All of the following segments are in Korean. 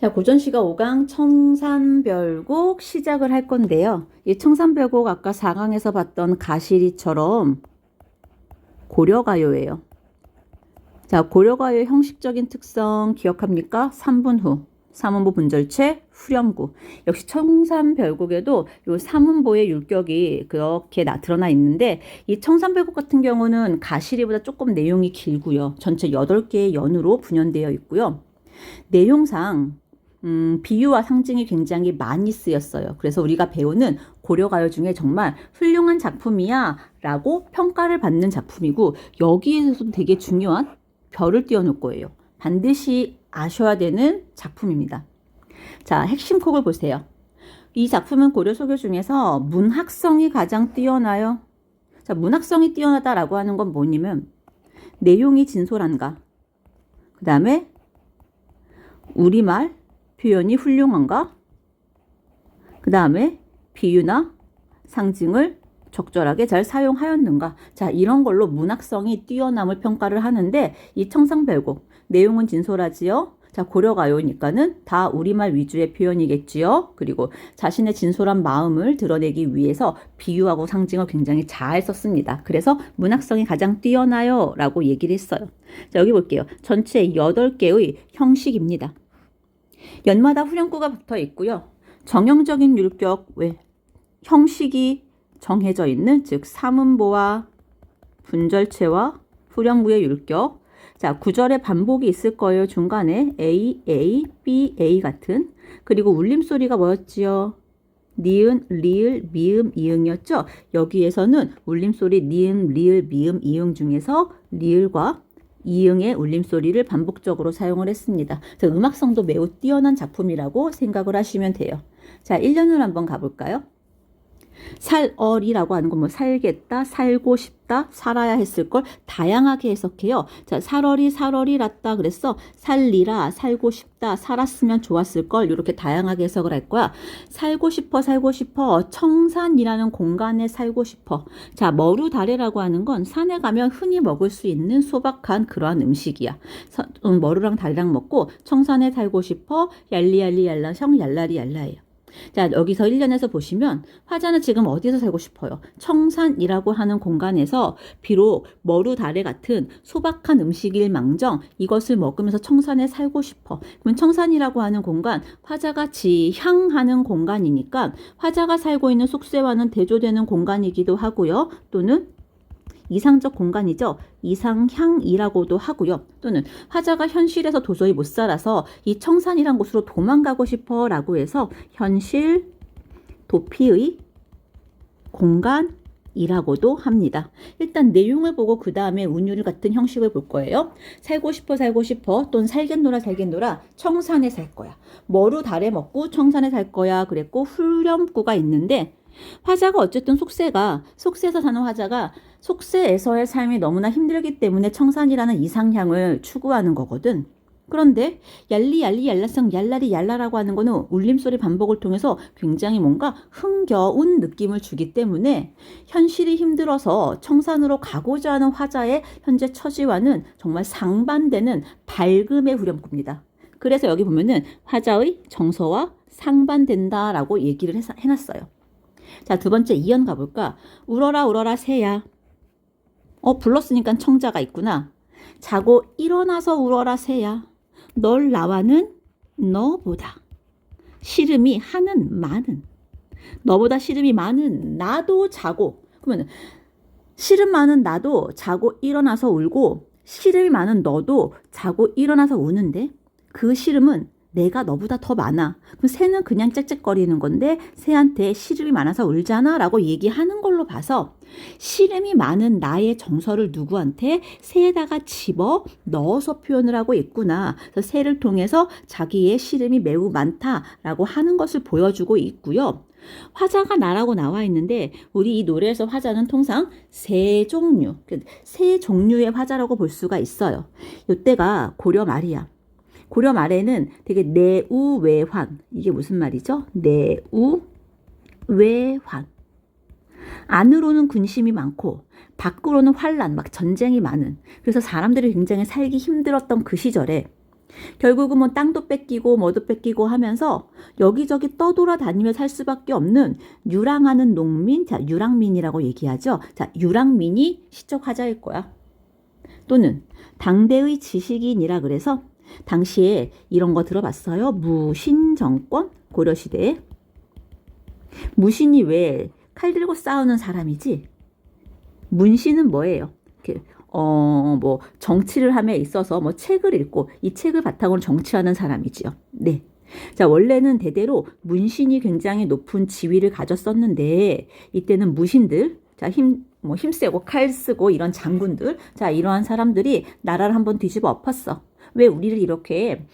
자, 고전시가 5강 청산별곡 시작을 할 건데요. 이 청산별곡 아까 4강에서 봤던 가시리처럼 고려가요예요. 자, 고려가요의 형식적인 특성 기억합니까? 3분 후, 3음보 분절체, 후렴구. 역시 청산별곡에도 요 3음보의 율격이 그렇게 드러나 있는데 이 청산별곡 같은 경우는 가시리보다 조금 내용이 길고요. 전체 8개의 연으로 분연되어 있고요. 내용상 비유와 상징이 굉장히 많이 쓰였어요. 그래서 우리가 배우는 고려가요 중에 정말 훌륭한 작품이야 라고 평가를 받는 작품이고, 여기에서도 되게 중요한 별을 띄워놓을 거예요. 반드시 아셔야 되는 작품입니다. 자, 핵심 콕을 보세요. 이 작품은 고려 소교 중에서 문학성이 가장 뛰어나요. 자, 문학성이 뛰어나다라고 하는 건 뭐냐면 내용이 진솔한가, 그 다음에 우리말 표현이 훌륭한가, 그 다음에 비유나 상징을 적절하게 잘 사용하였는가. 자, 이런 걸로 문학성이 뛰어남을 평가를 하는데, 이 청산별곡 내용은 진솔하지요. 자, 고려가요니까는 다 우리말 위주의 표현이겠지요. 그리고 자신의 진솔한 마음을 드러내기 위해서 비유하고 상징을 굉장히 잘 썼습니다. 그래서 문학성이 가장 뛰어나요 라고 얘기를 했어요. 자, 여기 볼게요. 전체 8개의 형식입니다. 연마다 후렴구가 붙어 있고요. 정형적인 율격 외 형식이 정해져 있는, 즉 3음보와 분절체와 후렴구의 율격. 자, 구절에 반복이 있을 거예요. 중간에 A, A, B, A 같은. 그리고 울림소리가 뭐였지요? 니은, 리을, 미음, 이응이었죠. 여기에서는 울림소리 니은, 리을, 미음, 이응 중에서 리을과 이응의 울림소리를 반복적으로 사용을 했습니다. 그래서 음악성도 매우 뛰어난 작품이라고 생각을 하시면 돼요. 자, 1년을 한번 가볼까요? 살얼이라고 하는 건 뭐 살겠다, 살고 싶다, 살아야 했을 걸 다양하게 해석해요. 자, 살얼이랐다 그랬어. 살리라, 살고 싶다, 살았으면 좋았을 걸, 이렇게 다양하게 해석을 할 거야. 살고 싶어, 청산이라는 공간에 살고 싶어. 자, 머루다래라고 하는 건 산에 가면 흔히 먹을 수 있는 소박한 그러한 음식이야. 머루랑 다리랑 먹고 청산에 살고 싶어, 얄리얄리얄라성, 얄라리얄라예요. 자, 여기서 1년에서 보시면 화자는 지금 어디서 살고 싶어요? 청산이라고 하는 공간에서 비록 머루다래 같은 소박한 음식일 망정 이것을 먹으면서 청산에 살고 싶어. 그러면 청산이라고 하는 공간, 화자가 지향하는 공간이니까 화자가 살고 있는 숙세와는 대조되는 공간이기도 하고요. 또는 이상적 공간이죠. 이상향이라고도 하고요. 또는 화자가 현실에서 도저히 못 살아서 이 청산이란 곳으로 도망가고 싶어 라고 해서 현실 도피의 공간이라고도 합니다. 일단 내용을 보고 그 다음에 운율 같은 형식을 볼 거예요. 살고 싶어 또는 살겠노라 청산에 살 거야. 머루다래 먹고 청산에 살 거야 그랬고, 후렴구가 있는데 화자가 어쨌든 속세에서 사는 화자가 속세에서의 삶이 너무나 힘들기 때문에 청산이라는 이상향을 추구하는 거거든. 그런데 얄라성 얄라리얄라라고 하는 거는 울림소리 반복을 통해서 굉장히 뭔가 흥겨운 느낌을 주기 때문에 현실이 힘들어서 청산으로 가고자 하는 화자의 현재 처지와는 정말 상반되는 밝음의 후렴구입니다. 그래서 여기 보면은 화자의 정서와 상반된다라고 얘기를 해놨어요. 자, 두 번째 2연 가볼까? 울어라 새야. 불렀으니까 청자가 있구나. 자고 일어나서 울어라 새야. 널 나와는 너보다 시름이 하는 많은, 너보다 시름이 많은 나도 자고. 그러면 시름 많은 나도 자고 일어나서 울고, 시름이 많은 너도 자고 일어나서 우는데 그 시름은 내가 너보다 더 많아. 그럼 새는 그냥 짹짹거리는 건데 새한테 시름이 많아서 울잖아 라고 얘기하는 걸로 봐서 시름이 많은 나의 정서를 누구한테? 새에다가 집어 넣어서 표현을 하고 있구나. 그래서 새를 통해서 자기의 시름이 매우 많다라고 하는 것을 보여주고 있고요. 화자가 나라고 나와 있는데 우리 이 노래에서 화자는 통상 세 종류의 화자라고 볼 수가 있어요. 이때가 고려 말이야. 고려 말에는 되게 내우외환, 이게 무슨 말이죠? 내우외환. 안으로는 군심이 많고 밖으로는 환란, 막 전쟁이 많은, 그래서 사람들이 굉장히 살기 힘들었던 그 시절에 결국은 뭐 땅도 뺏기고 뭐도 뺏기고 하면서 여기저기 떠돌아다니며 살 수밖에 없는 유랑하는 농민, 자, 유랑민이라고 얘기하죠. 자, 유랑민이 시적 화자일 거야. 또는 당대의 지식인이라 그래서 당시에 이런 거 들어봤어요? 무신정권? 고려시대에. 무신이 왜 칼 들고 싸우는 사람이지? 문신은 뭐예요? 뭐 정치를 함에 있어서 뭐 책을 읽고 이 책을 바탕으로 정치하는 사람이지요. 네. 자, 원래는 대대로 문신이 굉장히 높은 지위를 가졌었는데 이때는 무신들, 자, 힘세고 칼 쓰고 이런 장군들, 자, 이러한 사람들이 나라를 한번 뒤집어 엎었어. 왜 우리를 이렇게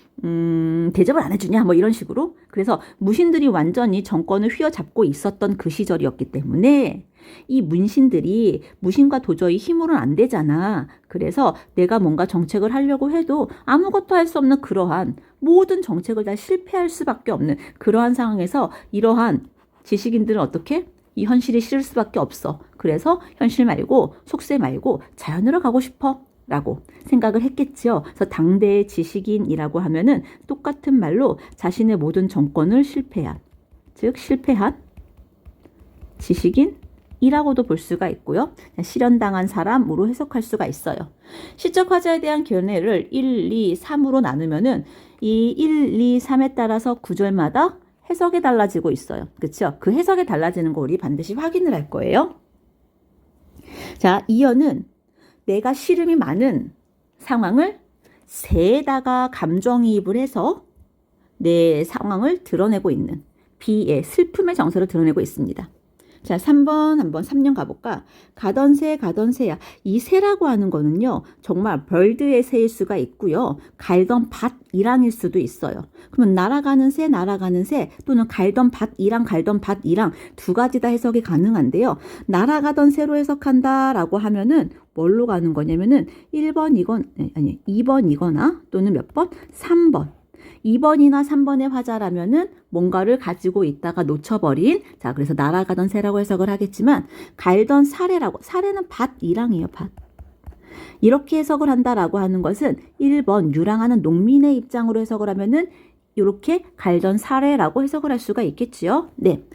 대접을 안 해주냐 뭐 이런 식으로. 그래서 무신들이 완전히 정권을 휘어잡고 있었던 그 시절이었기 때문에 이 문신들이 무신과 도저히 힘으로는 안 되잖아. 그래서 내가 뭔가 정책을 하려고 해도 아무것도 할 수 없는 그러한 모든 정책을 다 실패할 수밖에 없는 그러한 상황에서 이러한 지식인들은 어떻게? 이 현실이 싫을 수밖에 없어. 그래서 현실 말고 속세 말고 자연으로 가고 싶어 라고 생각을 했겠지요. 그래서 당대의 지식인이라고 하면은 똑같은 말로 자신의 모든 정권을 실패한, 즉 실패한 지식인이라고도 볼 수가 있고요. 실현당한 사람으로 해석할 수가 있어요. 시적 화자에 대한 견해를 1, 2, 3으로 나누면은 이 1, 2, 3에 따라서 구절마다 해석이 달라지고 있어요. 그렇죠? 그 해석이 달라지는 거 우리 반드시 확인을 할 거예요. 자, 이어는 내가 시름이 많은 상황을 새에다가 감정이입을 해서 내 상황을 드러내고 있는 비의 슬픔의 정서를 드러내고 있습니다. 자, 3번 한번 3년 가볼까? 가던 새야. 이 새라고 하는 거는요, 정말 벌드의 새일 수가 있고요. 갈던 밭이랑일 수도 있어요. 그러면 날아가는 새 또는 갈던 밭이랑 두 가지 다 해석이 가능한데요. 날아가던 새로 해석한다라고 하면은 뭘로 가는 거냐면은 2번이거나 또는 몇 번? 3번. 2번이나 3번의 화자라면은 뭔가를 가지고 있다가 놓쳐버린, 자, 그래서 날아가던 새라고 해석을 하겠지만, 갈던 사례는 밭이랑이에요, 밭. 이렇게 해석을 한다라고 하는 것은 1번 유랑하는 농민의 입장으로 해석을 하면은 이렇게 갈던 사례라고 해석을 할 수가 있겠지요. 네.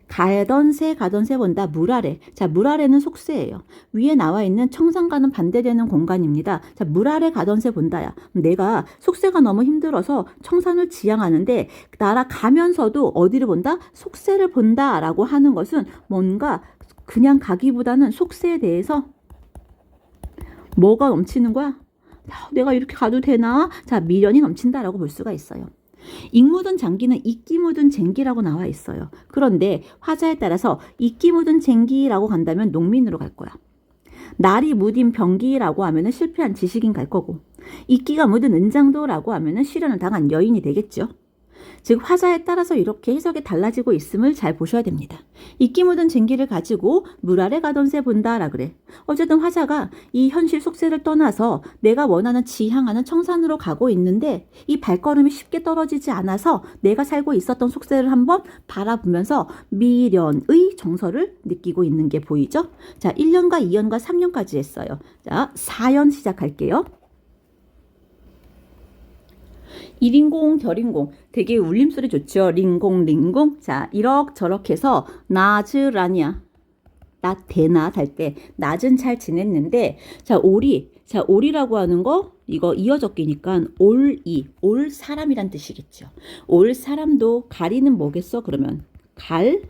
가던 새 본다. 물 아래. 자, 물 아래는 속세예요. 위에 나와 있는 청산과는 반대되는 공간입니다. 자, 물 아래 가던 새 본다야. 내가 속세가 너무 힘들어서 청산을 지향하는데 날아가면서도 어디를 본다? 속세를 본다라고 하는 것은 뭔가 그냥 가기보다는 속세에 대해서 뭐가 넘치는 거야? 내가 이렇게 가도 되나? 자, 미련이 넘친다라고 볼 수가 있어요. 익 묻은 장기는 이끼 묻은 쟁기라고 나와 있어요. 그런데 화자에 따라서 이끼 묻은 쟁기라고 간다면 농민으로 갈 거야. 날이 무딘 병기라고 하면은 실패한 지식인 갈 거고, 이끼가 묻은 은장도라고 하면은 실현을 당한 여인이 되겠죠. 즉 화자에 따라서 이렇게 해석이 달라지고 있음을 잘 보셔야 됩니다. 이끼 묻은 쟁기를 가지고 물 아래 가던 새 본다라 그래. 어쨌든 화자가 이 현실 속세를 떠나서 내가 원하는 지향하는 청산으로 가고 있는데 이 발걸음이 쉽게 떨어지지 않아서 내가 살고 있었던 속세를 한번 바라보면서 미련의 정서를 느끼고 있는 게 보이죠? 자, 1년과 2년과 3년까지 했어요. 자, 4연 시작할게요. 이린공 결인공 되게 울림소리 좋죠. 링공. 자, 이럭저럭 해서 낮으라냐 낮대낮 할 때 낮은 잘 지냈는데, 자, 오리라고 하는 거 이거 이어적기니까 올 사람이란 뜻이겠죠. 올 사람도 가리는 뭐겠어? 그러면 갈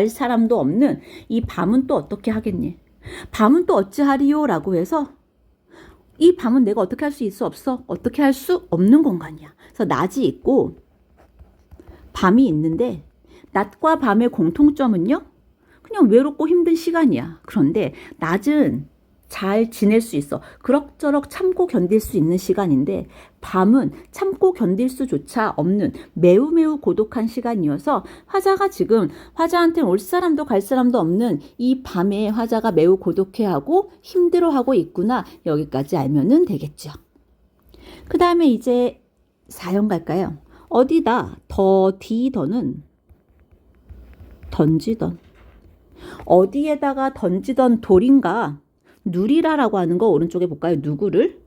사람도 없는 이 밤은 또 어떻게 하겠니? 밤은 또 어찌하리요? 라고 해서 이 밤은 내가 어떻게 할 수 있어? 없어? 어떻게 할 수 없는 공간이야. 그래서 낮이 있고 밤이 있는데 낮과 밤의 공통점은요, 그냥 외롭고 힘든 시간이야. 그런데 낮은 잘 지낼 수 있어. 그럭저럭 참고 견딜 수 있는 시간인데 밤은 참고 견딜 수조차 없는 매우 고독한 시간이어서 화자가 지금 화자한테는 올 사람도 갈 사람도 없는 이 밤에 화자가 매우 고독해하고 힘들어하고 있구나. 여기까지 알면은 되겠죠. 그 다음에 이제 4연 갈까요? 어디다 더는 던지던, 어디에다가 던지던 돌인가 누리라라고 하는 거 오른쪽에 볼까요? 누구를?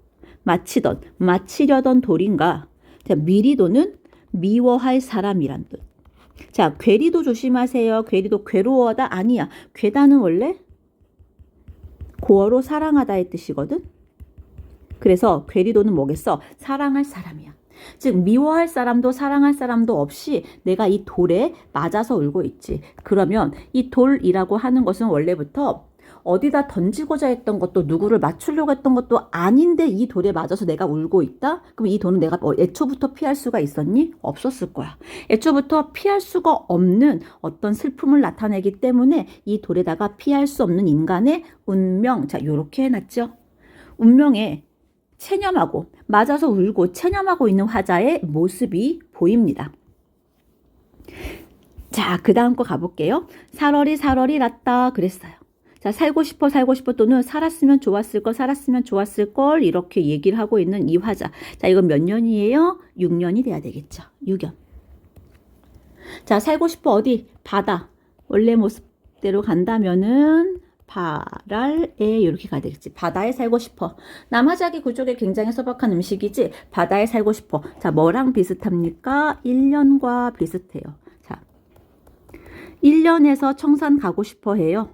마치려던 돌인가. 자, 미리도는 미워할 사람이란 뜻. 자, 괴리도 조심하세요. 괴리도 괴로워하다 아니야. 괴다는 원래 고어로 사랑하다의 뜻이거든. 그래서 괴리도는 뭐겠어? 사랑할 사람이야. 즉 미워할 사람도 사랑할 사람도 없이 내가 이 돌에 맞아서 울고 있지. 그러면 이 돌이라고 하는 것은 원래부터 어디다 던지고자 했던 것도 누구를 맞추려고 했던 것도 아닌데 이 돌에 맞아서 내가 울고 있다? 그럼 이 돌은 내가 애초부터 피할 수가 있었니? 없었을 거야. 애초부터 피할 수가 없는 어떤 슬픔을 나타내기 때문에 이 돌에다가 피할 수 없는 인간의 운명. 자, 요렇게 해놨죠. 운명에 체념하고 맞아서 울고 체념하고 있는 화자의 모습이 보입니다. 자, 그 다음 거 가볼게요. 살얼이 났다 그랬어요. 자, 살고 싶어 또는 살았으면 좋았을 걸 이렇게 얘기를 하고 있는 이 화자. 자, 이건 몇 년이에요? 6년이 돼야 되겠죠. 6년. 자, 살고 싶어 어디? 바다. 원래 모습대로 간다면은 바랄에 이렇게 가야 되겠지. 바다에 살고 싶어. 남하자기 구족에 굉장히 소박한 음식이지. 바다에 살고 싶어. 자, 뭐랑 비슷합니까? 1년과 비슷해요. 자, 1년에서 청산 가고 싶어 해요.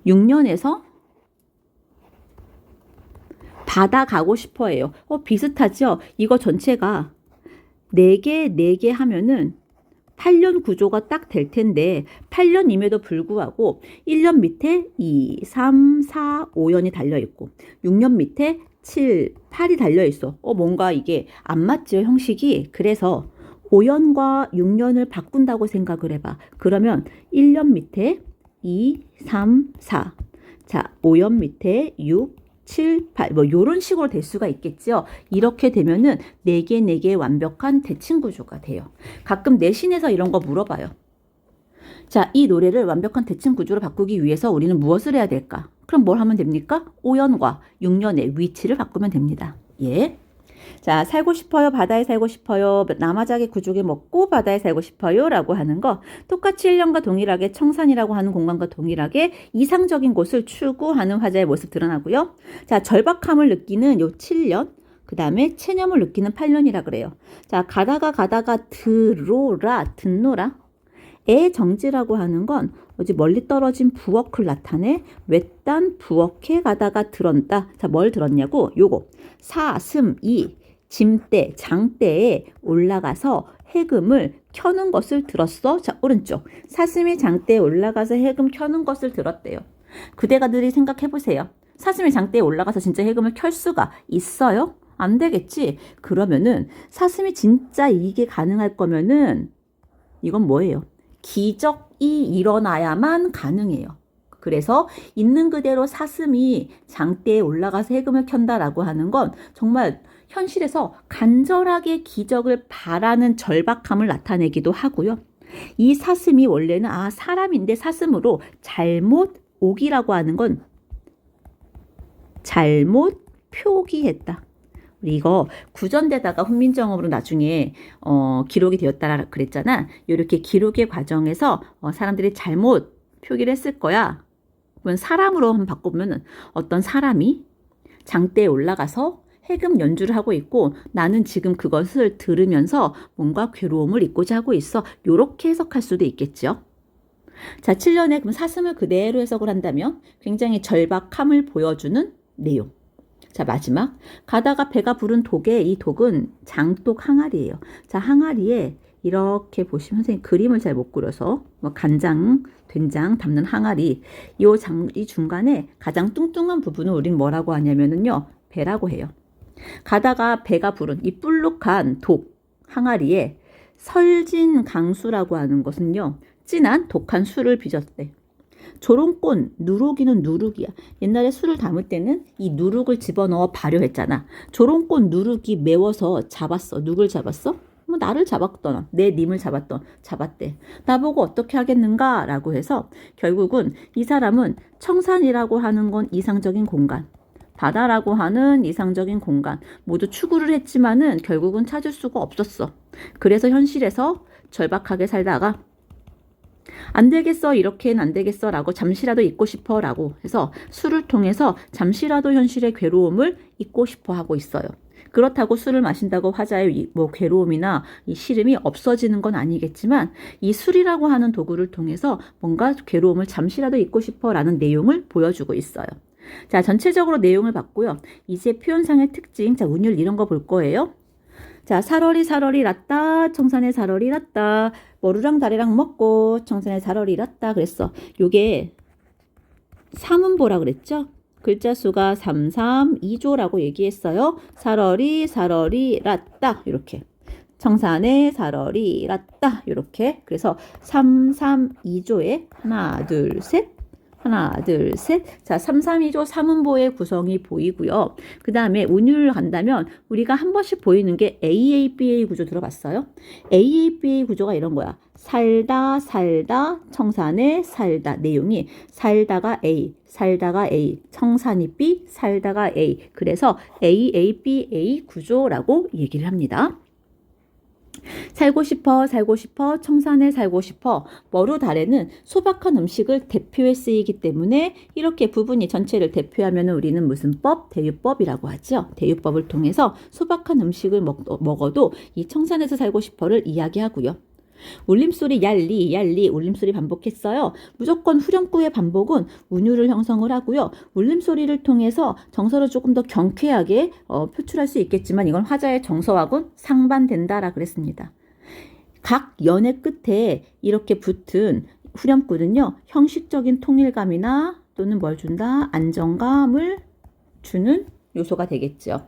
6년에서 바다 가고 싶어 해요. 비슷하죠? 이거 전체가 4개 하면은 8년 구조가 딱 될 텐데 8년임에도 불구하고 1년 밑에 2, 3, 4, 5년이 달려있고 6년 밑에 7, 8이 달려있어. 뭔가 이게 안 맞죠, 형식이. 그래서 5년과 6년을 바꾼다고 생각을 해봐. 그러면 1년 밑에 2, 3, 4. 자, 5년 밑에 6, 7, 8. 뭐 요런 식으로 될 수가 있겠죠. 이렇게 되면은 4개 완벽한 대칭 구조가 돼요. 가끔 내신에서 이런 거 물어봐요. 자, 이 노래를 완벽한 대칭 구조로 바꾸기 위해서 우리는 무엇을 해야 될까? 그럼 뭘 하면 됩니까? 5년과 6년의 위치를 바꾸면 됩니다. 예. 자, 살고 싶어요. 바다에 살고 싶어요. 남하자기 구족에 먹고 바다에 살고 싶어요. 라고 하는 거. 똑같이 1년과 동일하게 청산이라고 하는 공간과 동일하게 이상적인 곳을 추구하는 화자의 모습 드러나고요. 자, 절박함을 느끼는 요 7년. 그 다음에 체념을 느끼는 8년이라 그래요. 자, 가다가 듣노라. 애 정지라고 하는 건 어디 멀리 떨어진 부엌을 나타내 외딴 부엌에 가다가 들었다. 자, 뭘 들었냐고? 요거 사슴이 짐대, 장대에 올라가서 해금을 켜는 것을 들었어. 자, 오른쪽 사슴이 장대에 올라가서 해금 켜는 것을 들었대요. 그대가들이 생각해보세요. 사슴이 장대에 올라가서 진짜 해금을 켤 수가 있어요? 안 되겠지? 그러면은 사슴이 진짜 이게 가능할 거면은 이건 뭐예요? 기적이 일어나야만 가능해요. 그래서 있는 그대로 사슴이 장대에 올라가서 해금을 켠다라고 하는 건 정말 현실에서 간절하게 기적을 바라는 절박함을 나타내기도 하고요. 이 사슴이 원래는 사람인데 사슴으로 잘못 오기라고 하는 건 잘못 표기했다. 이거 구전되다가 훈민정음으로 나중에 기록이 되었다라 그랬잖아. 이렇게 기록의 과정에서 사람들이 잘못 표기를 했을 거야. 그러면 사람으로 한번 바꿔보면 어떤 사람이 장대에 올라가서 해금 연주를 하고 있고 나는 지금 그것을 들으면서 뭔가 괴로움을 잊고자 하고 있어. 이렇게 해석할 수도 있겠죠. 자, 7년에 그럼 사슴을 그대로 해석을 한다면 굉장히 절박함을 보여주는 내용. 자, 마지막 가다가 배가 부른 독에 이 독은 장독 항아리예요. 자, 항아리에 이렇게 보시면 선생님 그림을 잘 못 그려서 뭐 간장, 된장 담는 항아리 이 중간에 가장 뚱뚱한 부분을 우린 뭐라고 하냐면은요 배라고 해요. 가다가 배가 부른 이 불룩한 독 항아리에 설진 강수라고 하는 것은요 진한 독한 술을 빚었대. 조롱꼰, 누룩이는 누룩이야. 옛날에 술을 담을 때는 이 누룩을 집어넣어 발효했잖아. 조롱꼰 누룩이 매워서 잡았어. 누굴 잡았어? 뭐 나를 잡았던, 내 님을 잡았대. 나보고 어떻게 하겠는가? 라고 해서 결국은 이 사람은 청산이라고 하는 건 이상적인 공간, 바다라고 하는 이상적인 공간 모두 추구를 했지만은 결국은 찾을 수가 없었어. 그래서 현실에서 절박하게 살다가 안 되겠어, 이렇게는 안 되겠어 라고 잠시라도 잊고 싶어 라고 해서 술을 통해서 잠시라도 현실의 괴로움을 잊고 싶어 하고 있어요. 그렇다고 술을 마신다고 화자의 뭐 괴로움이나 이 시름이 없어지는 건 아니겠지만 이 술이라고 하는 도구를 통해서 뭔가 괴로움을 잠시라도 잊고 싶어 라는 내용을 보여주고 있어요. 자, 전체적으로 내용을 봤고요. 이제 표현상의 특징, 자, 운율 이런 거 볼 거예요. 자, 살얼이 났다, 청산에 살얼이 났다, 머루랑 다리랑 먹고 청산에 살얼이 났다 그랬어. 요게 삼음보라 그랬죠? 글자 수가 3, 3, 2조라고 얘기했어요. 살얼이 났다 이렇게. 청산에 살얼이 났다 이렇게. 그래서 3, 3, 2조에 하나, 둘, 셋. 하나, 둘, 셋. 자, 3, 3, 2조 3음보의 구성이 보이고요. 그 다음에 운율을 간다면 우리가 한 번씩 보이는 게 AABA 구조 들어봤어요? AABA 구조가 이런 거야. 살다, 청산에 살다. 내용이 살다가 A, 청산이 B, 살다가 A. 그래서 AABA 구조라고 얘기를 합니다. 살고 싶어, 청산에 살고 싶어. 머루 달에는 소박한 음식을 대표해 쓰이기 때문에 이렇게 부분이 전체를 대표하면 우리는 무슨 법? 대유법이라고 하죠. 대유법을 통해서 소박한 음식을 먹어도 이 청산에서 살고 싶어를 이야기하고요. 울림소리 얄리 울림소리 반복했어요. 무조건 후렴구의 반복은 운율을 형성을 하고요. 울림소리를 통해서 정서를 조금 더 경쾌하게 표출할 수 있겠지만 이건 화자의 정서하고는 상반된다라 그랬습니다. 각 연의 끝에 이렇게 붙은 후렴구는요. 형식적인 통일감이나 또는 뭘 준다? 안정감을 주는 요소가 되겠죠.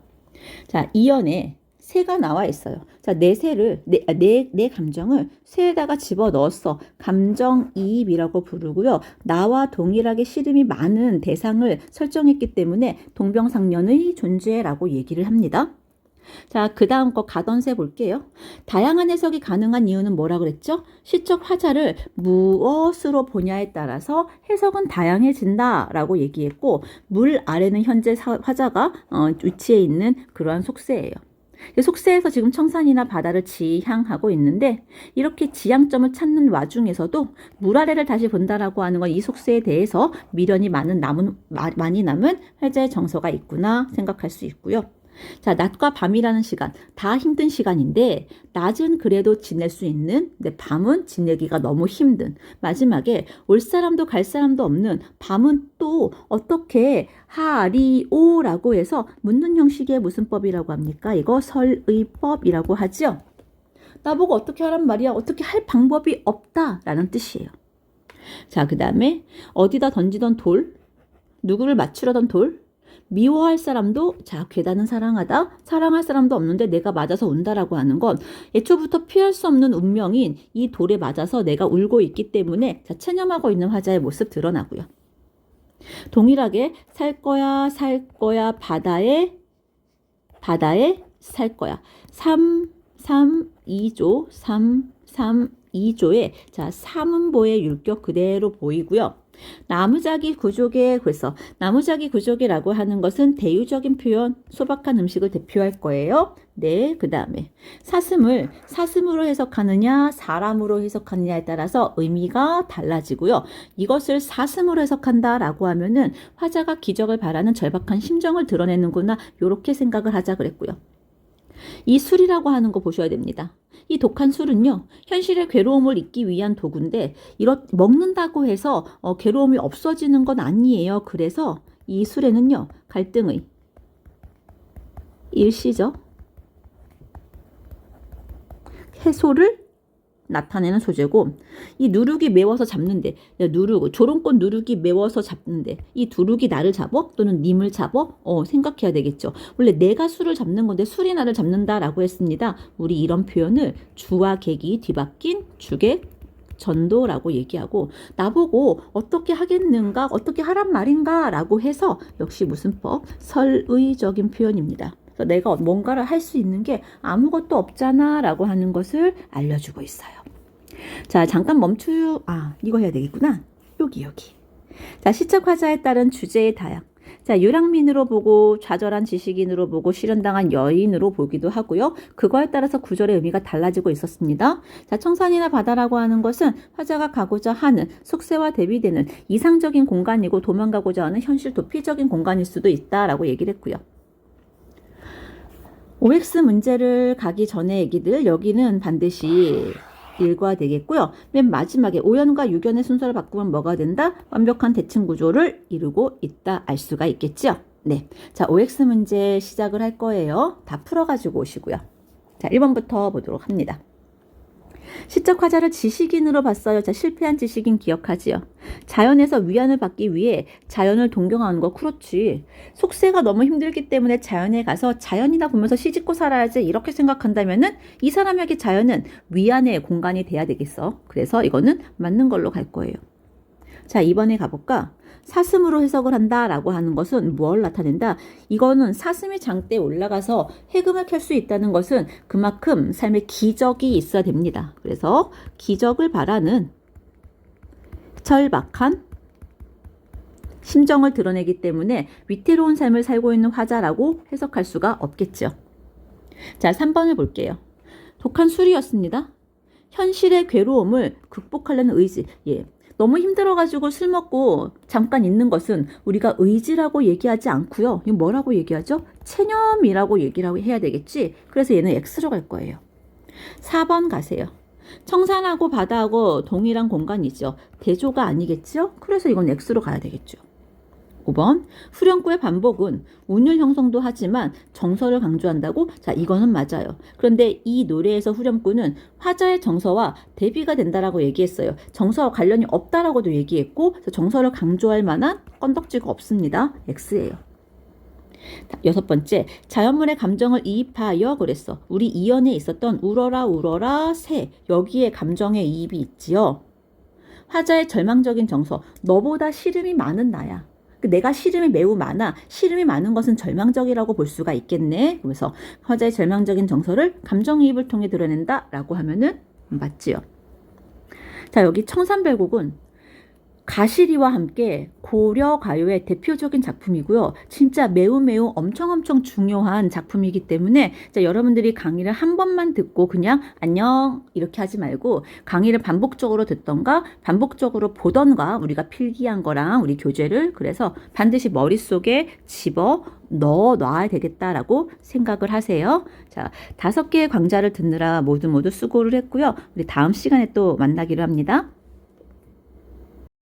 자, 이연에 새가 나와 있어요. 자, 내 감정을 새에다가 집어 넣었어. 감정이입이라고 부르고요. 나와 동일하게 시름이 많은 대상을 설정했기 때문에 동병상련의 존재라고 얘기를 합니다. 자, 그 다음 거 가던 새 볼게요. 다양한 해석이 가능한 이유는 뭐라 그랬죠? 시적 화자를 무엇으로 보냐에 따라서 해석은 다양해진다 라고 얘기했고 물 아래는 현재 화자가 위치해 있는 그러한 속세예요. 속세에서 지금 청산이나 바다를 지향하고 있는데 이렇게 지향점을 찾는 와중에서도 물 아래를 다시 본다라고 하는 건 이 속세에 대해서 미련이 많이 남은 화자의 정서가 있구나 생각할 수 있고요. 자, 낮과 밤이라는 시간 다 힘든 시간인데 낮은 그래도 지낼 수 있는 근데 밤은 지내기가 너무 힘든 마지막에 올 사람도 갈 사람도 없는 밤은 또 어떻게 하리오라고 해서 묻는 형식의 무슨 법이라고 합니까? 이거 설의법이라고 하죠. 나보고 어떻게 하란 말이야? 어떻게 할 방법이 없다라는 뜻이에요. 자, 그 다음에 어디다 던지던 돌 누구를 맞추려던 돌 미워할 사람도 자 괴단은 사랑하다 사랑할 사람도 없는데 내가 맞아서 운다라고 하는 건 애초부터 피할 수 없는 운명인 이 돌에 맞아서 내가 울고 있기 때문에 자 체념하고 있는 화자의 모습 드러나고요. 동일하게 살 거야 바다에 살 거야 3, 3, 2조 3, 3, 2조에 자 삼음보의 율격 그대로 보이고요. 나무작이 구조개 그래서 나무작이 구조개라고 하는 것은 대유적인 표현 소박한 음식을 대표할 거예요. 네, 그 다음에 사슴으로 해석하느냐 사람으로 해석하느냐에 따라서 의미가 달라지고요. 이것을 사슴으로 해석한다라고 하면은 화자가 기적을 바라는 절박한 심정을 드러내는구나 이렇게 생각을 하자 그랬고요. 이 술이라고 하는 거 보셔야 됩니다. 이 독한 술은요. 현실의 괴로움을 잊기 위한 도구인데 먹는다고 해서 괴로움이 없어지는 건 아니에요. 그래서 이 술에는요. 갈등의 일시적 해소를 나타내는 소재고 이 누룩이 매워서 잡는데 조롱꽃 누룩이 매워서 잡는데 이 누룩이 나를 잡어? 또는 님을 잡어? 생각해야 되겠죠. 원래 내가 술을 잡는 건데 술이 나를 잡는다라고 했습니다. 우리 이런 표현을 주와 객이 뒤바뀐 주객 전도라고 얘기하고 나보고 어떻게 하겠는가 어떻게 하란 말인가 라고 해서 역시 무슨 법? 설의적인 표현입니다. 그래서 내가 뭔가를 할 수 있는 게 아무것도 없잖아 라고 하는 것을 알려주고 있어요. 자, 잠깐 이거 해야 되겠구나. 여기. 자, 시적 화자에 따른 주제의 다양. 자, 유랑민으로 보고 좌절한 지식인으로 보고 실현당한 여인으로 보기도 하고요. 그거에 따라서 구절의 의미가 달라지고 있었습니다. 자, 청산이나 바다라고 하는 것은 화자가 가고자 하는 속세와 대비되는 이상적인 공간이고 도망가고자 하는 현실 도피적인 공간일 수도 있다라고 얘기를 했고요. OX 문제를 가기 전에 얘기들 여기는 반드시 읽어야 되겠고요. 맨 마지막에 5연과 6연의 순서를 바꾸면 뭐가 된다? 완벽한 대칭 구조를 이루고 있다 알 수가 있겠죠? 네. 자, OX 문제 시작을 할 거예요. 다 풀어가지고 오시고요. 자, 1번부터 보도록 합니다. 시적 화자를 지식인으로 봤어요. 자, 실패한 지식인 기억하지요. 자연에서 위안을 받기 위해 자연을 동경하는 거 그렇지. 속세가 너무 힘들기 때문에 자연에 가서 자연이다 보면서 시집고 살아야지 이렇게 생각한다면은 이 사람에게 자연은 위안의 공간이 돼야 되겠어. 그래서 이거는 맞는 걸로 갈 거예요. 자, 2번에 가볼까? 사슴으로 해석을 한다라고 하는 것은 뭘 나타낸다? 이거는 사슴이 장대에 올라가서 해금을 켤 수 있다는 것은 그만큼 삶에 기적이 있어야 됩니다. 그래서 기적을 바라는 절박한 심정을 드러내기 때문에 위태로운 삶을 살고 있는 화자라고 해석할 수가 없겠죠. 자, 3번을 볼게요. 독한 술이었습니다. 현실의 괴로움을 극복하려는 의지. 예. 너무 힘들어가지고 술 먹고 잠깐 있는 것은 우리가 의지라고 얘기하지 않고요. 이거 뭐라고 얘기하죠? 체념이라고 얘기를 해야 되겠지? 그래서 얘는 X로 갈 거예요. 4번 가세요. 청산하고 바다하고 동일한 공간이죠. 대조가 아니겠죠? 그래서 이건 X로 가야 되겠죠. 5번 후렴구의 반복은 운율 형성도 하지만 정서를 강조한다고? 자, 이거는 맞아요. 그런데 이 노래에서 후렴구는 화자의 정서와 대비가 된다라고 얘기했어요. 정서와 관련이 없다라고도 얘기했고 정서를 강조할 만한 건덕지가 없습니다. X예요. 6번째, 자연물의 감정을 이입하여 그랬어. 우리 이연에 있었던 울어라 울어라 새, 여기에 감정의 이입이 있지요. 화자의 절망적인 정서, 너보다 시름이 많은 나야. 내가 시름이 매우 많아. 시름이 많은 것은 절망적이라고 볼 수가 있겠네. 그래서 화자의 절망적인 정서를 감정이입을 통해 드러낸다라고 하면은 맞지요. 자, 여기 청산별곡은 가시리와 함께 고려 가요의 대표적인 작품이고요. 진짜 매우 엄청 중요한 작품이기 때문에 자, 여러분들이 강의를 한 번만 듣고 그냥 안녕 이렇게 하지 말고 강의를 반복적으로 듣던가 반복적으로 보던가 우리가 필기한 거랑 우리 교재를 그래서 반드시 머릿속에 집어 넣어놔야 되겠다라고 생각을 하세요. 자, 5개의 강좌를 듣느라 모두 수고를 했고요. 우리 다음 시간에 또 만나기로 합니다.